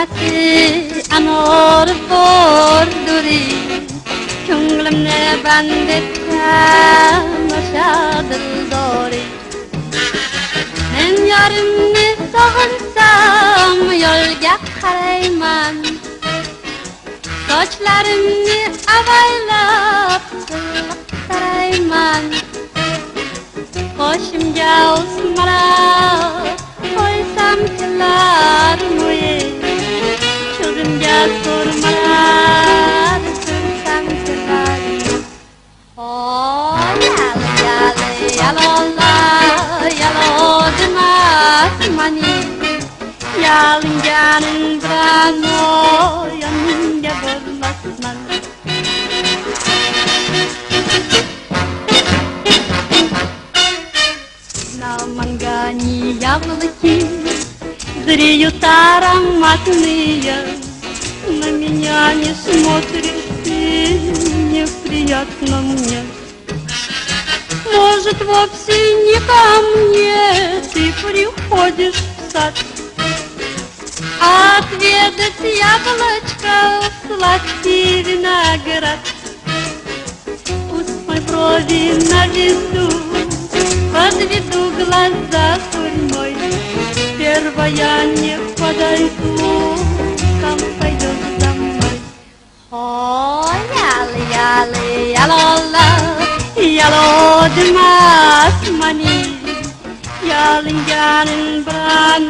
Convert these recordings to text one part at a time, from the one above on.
Rahmati anor borduri ko'nglimni band etgan o'sha dildori. Men yorimni sog'insam yo'lga qarayman, sochlarimni avaylab silliq tarayman. Qoshimga o'smalar qo'ysam kelarmi, ko'zimga so'rmalar tursam kelarmi. Yali yali yalola yalo demasmani, yalinganing bilan yoningga bormasman. Мангани яблоки зреют ароматные, на меня не смотришь ты, неприятно мне. Может, вовсе не ко мне ты приходишь в сад отведать яблочко, сладкий виноград. Пусть мои брови наведут, подведу глаза сурьмой, первая не подойду, сам пойдет за мной. Яли яли ялола яло demasmani, yalinganing bilan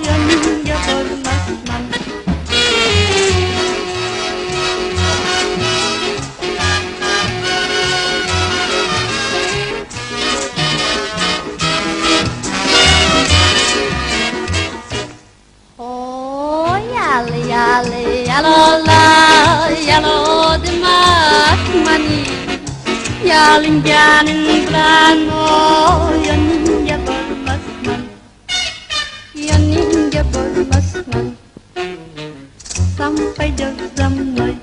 yoningga bormasman. Yali yalola yalo demasmani, yalinganing bilan yoningga bormasman, yoningga bormasman. Sampai jam 6.